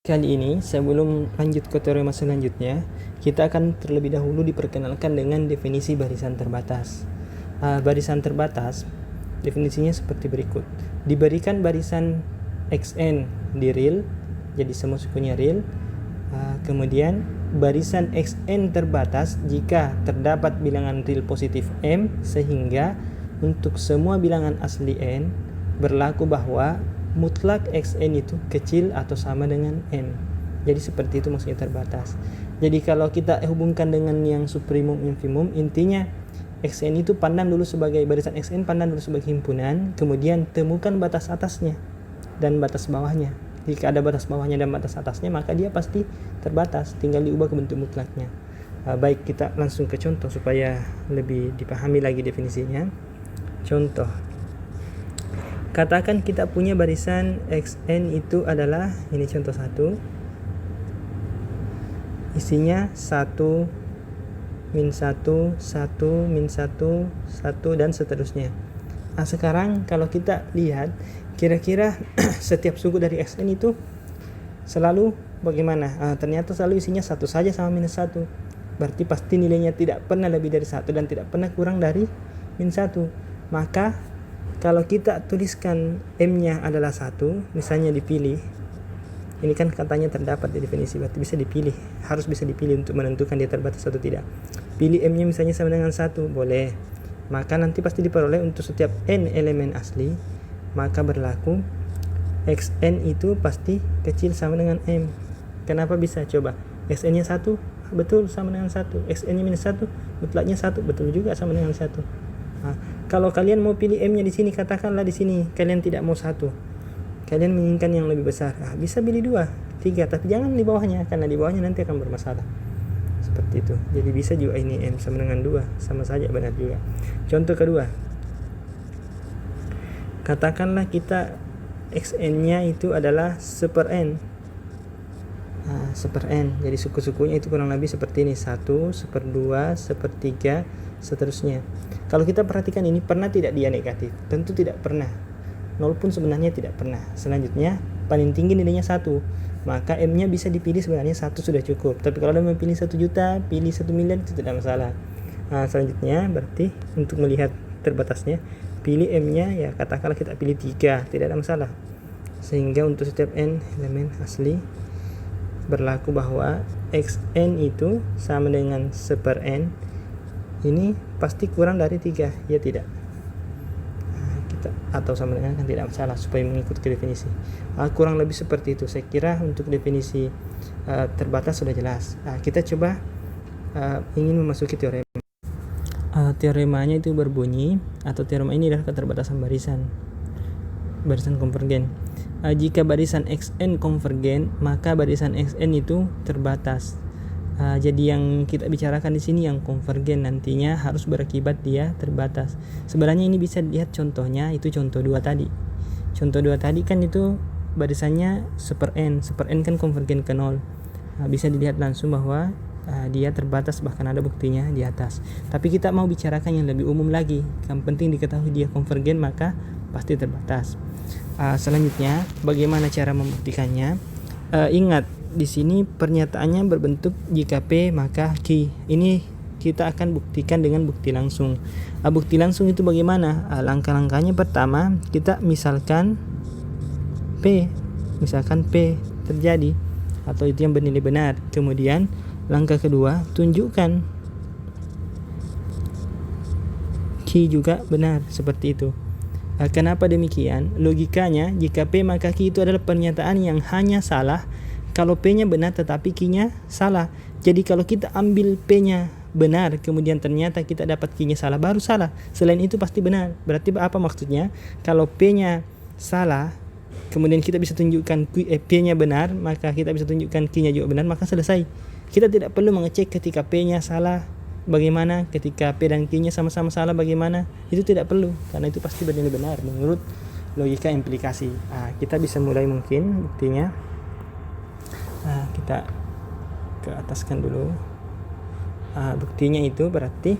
Kali ini sebelum lanjut ke teorema selanjutnya, kita akan terlebih dahulu diperkenalkan dengan definisi barisan terbatas. Barisan terbatas definisinya seperti berikut. Diberikan barisan Xn di real, jadi semua sukunya real. Kemudian barisan Xn terbatas jika terdapat bilangan real positif M, sehingga untuk semua bilangan asli n berlaku bahwa mutlak Xn itu kecil atau sama dengan M. Jadi seperti itu maksudnya terbatas. Jadi kalau kita hubungkan dengan yang suprimum infimum, intinya Xn itu pandang dulu sebagai barisan Xn, pandang dulu sebagai himpunan, kemudian temukan batas atasnya dan batas bawahnya. Jika ada batas bawahnya dan batas atasnya, maka dia pasti terbatas, tinggal diubah ke bentuk mutlaknya. Baik, kita langsung ke contoh supaya lebih dipahami lagi definisinya. Contoh, katakan kita punya barisan Xn itu adalah, ini contoh 1, isinya 1, min 1, 1, min 1, 1, dan seterusnya. Sekarang kalau kita lihat, kira-kira setiap suku dari Xn itu selalu bagaimana? Ternyata selalu isinya 1 saja sama minus 1. Berarti pasti nilainya tidak pernah lebih dari 1 dan tidak pernah kurang dari min 1. Maka kalau kita tuliskan M-nya adalah 1, misalnya dipilih, ini kan katanya terdapat di definisi, berarti bisa dipilih, harus bisa dipilih untuk menentukan dia terbatas atau tidak. Pilih M-nya misalnya sama dengan 1, boleh. Maka nanti pasti diperoleh untuk setiap n elemen asli, maka berlaku Xn itu pasti kecil sama dengan M. Kenapa bisa? Coba, Xn-nya 1, betul sama dengan 1. Xn-nya minus 1, mutlaknya 1, betul juga sama dengan 1. Kalau kalian mau pilih M-nya di sini, katakanlah di sini kalian tidak mau 1, kalian menginginkan yang lebih besar, bisa pilih 2, 3, tapi jangan di bawahnya, karena di bawahnya nanti akan bermasalah. Seperti itu. Jadi bisa juga ini M sama dengan 2, sama saja benar juga. Contoh kedua, katakanlah kita Xn-nya itu adalah seper n. Seper n, jadi suku-sukunya itu kurang lebih seperti ini, 1, seper 2, seper 3, seterusnya. Kalau kita perhatikan ini, pernah tidak dia negatif? Tentu tidak pernah. 0 pun sebenarnya tidak pernah. Selanjutnya paling tinggi nilainya 1, maka M-nya bisa dipilih, sebenarnya 1 sudah cukup. Tapi kalau Anda memilih 1 juta, pilih 1 miliar, itu tidak masalah. Selanjutnya berarti untuk melihat terbatasnya, pilih M-nya, ya katakanlah kita pilih 3, tidak ada masalah. Sehingga untuk setiap n elemen asli berlaku bahwa Xn itu sama dengan seper n, ini pasti kurang dari 3, ya tidak? Atau sama dengan, kan tidak masalah, supaya mengikuti definisi. Kurang lebih seperti itu. Saya kira untuk definisi terbatas sudah jelas. Kita coba ingin memasuki teorema. Teoremanya itu berbunyi, atau teorema ini adalah keterbatasan barisan konvergen. Jika barisan Xn konvergen, maka barisan Xn itu terbatas. Jadi yang kita bicarakan di sini yang konvergen nantinya harus berakibat dia terbatas. Sebenarnya ini bisa dilihat contohnya, itu contoh 2 tadi. Contoh 2 tadi kan itu barisannya seper n kan konvergen ke 0. Bisa dilihat langsung bahwa dia terbatas, bahkan ada buktinya di atas. Tapi kita mau bicarakan yang lebih umum lagi. Yang penting diketahui dia konvergen, maka pasti terbatas. Selanjutnya, bagaimana cara membuktikannya? Ingat, di sini pernyataannya berbentuk jika P maka Q. Ini kita akan buktikan dengan bukti langsung. Bukti langsung itu bagaimana? Langkah-langkahnya, pertama kita misalkan P terjadi atau itu yang bernilai benar. Kemudian langkah kedua, tunjukkan Q juga benar, seperti itu. Kenapa demikian? Logikanya, jika P maka Q itu adalah pernyataan yang hanya salah kalau P-nya benar tetapi Q-nya salah. Jadi kalau kita ambil P-nya benar, kemudian ternyata kita dapat Q-nya salah, baru salah. Selain itu pasti benar. Berarti apa maksudnya? Kalau P-nya salah, kemudian kita bisa tunjukkan P-nya benar, maka kita bisa tunjukkan Q-nya juga benar, maka selesai. Kita tidak perlu mengecek ketika P-nya salah bagaimana, ketika P dan Q-nya sama-sama salah bagaimana. Itu tidak perlu, karena itu pasti bernilai benar menurut logika implikasi. Kita bisa mulai mungkin buktinya. Kita ke ataskan dulu. Buktinya itu berarti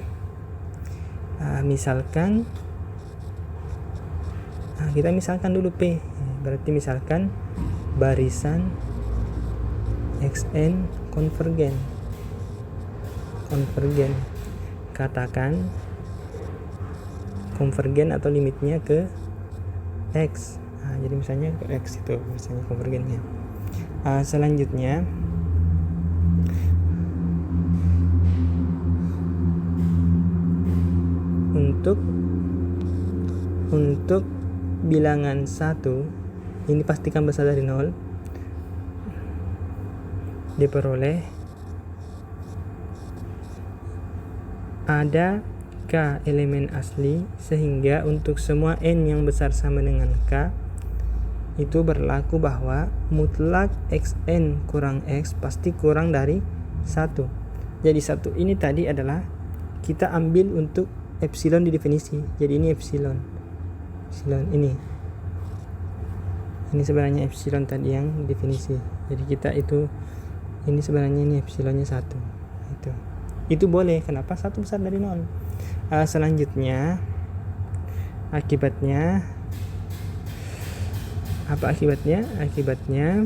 misalkan kita misalkan dulu P, berarti misalkan barisan xn konvergen. Katakan konvergen atau limitnya ke x. Jadi misalnya ke x itu misalnya konvergennya. Selanjutnya untuk bilangan 1 ini pastikan besar dari 0, diperoleh ada k elemen asli, sehingga untuk semua n yang besar sama dengan k itu berlaku bahwa mutlak xn kurang x pasti kurang dari 1. Jadi 1 ini tadi adalah kita ambil untuk epsilon di definisi. Jadi ini epsilon ini sebenarnya epsilon tadi yang definisi. Jadi kita itu ini sebenarnya ini epsilonnya 1. Itu boleh. Kenapa? 1 besar dari 0. Selanjutnya akibatnya apa akibatnya? Akibatnya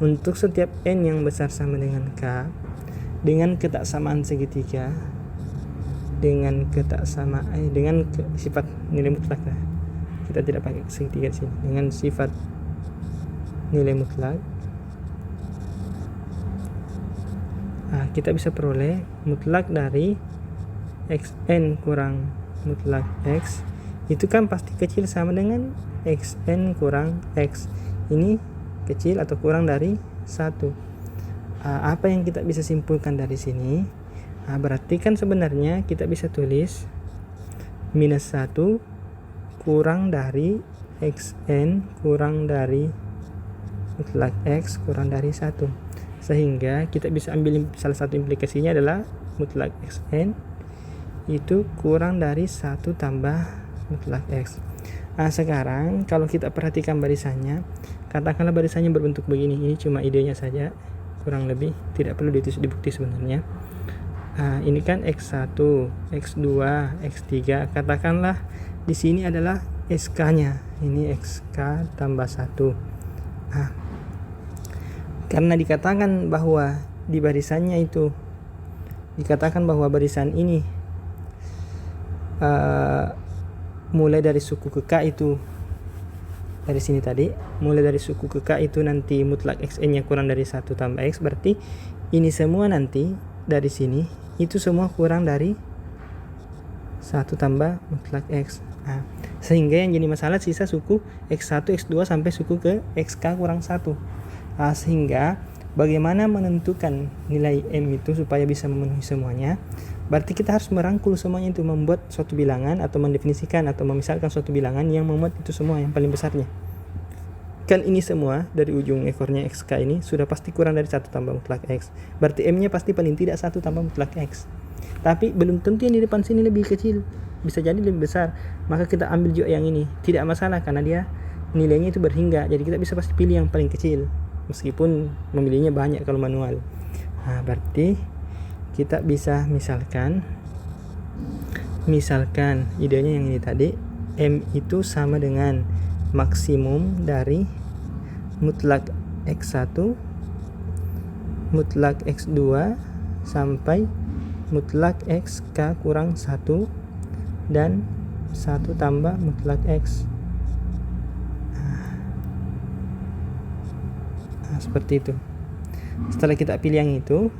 untuk setiap n yang besar sama dengan k dengan ketaksamaan segitiga, dengan sifat nilai mutlak lah. Kita tidak pakai segitiga di sini. Dengan sifat nilai mutlak, kita bisa peroleh mutlak dari xn kurang mutlak x itu kan pasti kecil sama dengan xn kurang x. Ini kecil atau kurang dari 1. Apa yang kita bisa simpulkan dari sini? Berarti kan sebenarnya kita bisa tulis minus 1 kurang dari xn kurang dari mutlak x kurang dari 1. Sehingga kita bisa ambil salah satu implikasinya adalah mutlak xn itu kurang dari 1 tambah mutlak x. Sekarang kalau kita perhatikan barisannya, katakanlah barisannya berbentuk begini. Ini cuma idenya saja, kurang lebih tidak perlu dibukti sebenarnya. Ini kan x1, x2, x3. Katakanlah di sini adalah sk-nya. Ini xk tambah 1. Karena dikatakan bahwa di barisannya itu dikatakan bahwa barisan ini mulai dari suku ke k itu dari sini tadi, mulai dari suku ke k itu nanti mutlak xn nya kurang dari 1 tambah x, berarti ini semua nanti dari sini itu semua kurang dari 1 tambah mutlak x. Sehingga yang jadi masalah sisa suku x1, x2 sampai suku ke xk kurang 1. Sehingga bagaimana menentukan nilai m itu supaya bisa memenuhi semuanya? Berarti kita harus merangkul semuanya itu, membuat suatu bilangan atau mendefinisikan atau memisahkan suatu bilangan yang memuat itu semua yang paling besarnya. Kan ini semua dari ujung ekornya xk ini sudah pasti kurang dari 1 tambah mutlak x. Berarti m-nya pasti paling tidak 1 tambah mutlak x. Tapi belum tentu yang di depan sini lebih kecil, bisa jadi lebih besar. Maka kita ambil juga yang ini, tidak masalah karena dia nilainya itu berhingga. Jadi kita bisa pasti pilih yang paling kecil, meskipun memilihnya banyak kalau manual. Berarti kita bisa misalkan idenya yang ini tadi, m itu sama dengan maksimum dari mutlak x1, mutlak x2 sampai mutlak xk kurang 1 dan 1 tambah mutlak x. Seperti itu. Setelah kita pilih yang itu,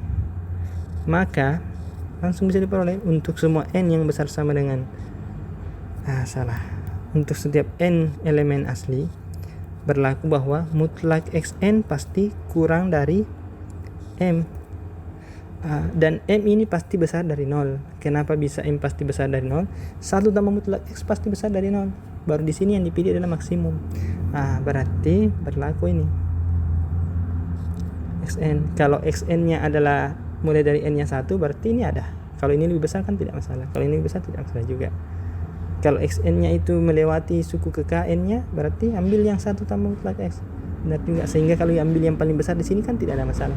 maka langsung bisa diperoleh untuk semua n yang besar sama dengan untuk setiap n elemen asli berlaku bahwa mutlak xn pasti kurang dari m. Dan m ini pasti besar dari 0. Kenapa bisa m pasti besar dari 0? 1 tambah mutlak x pasti besar dari 0. Baru di sini yang dipilih adalah maksimum. Berarti berlaku ini xn. Kalau xn-nya adalah mulai dari n-nya 1, berarti ini ada. Kalau ini lebih besar kan tidak masalah. Kalau ini lebih besar tidak masalah juga. Kalau xn-nya itu melewati suku ke k n-nya, berarti ambil yang 1 tambah mutlak x. Benar juga. Sehingga kalau ambil yang paling besar di sini kan tidak ada masalah.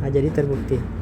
Jadi terbukti.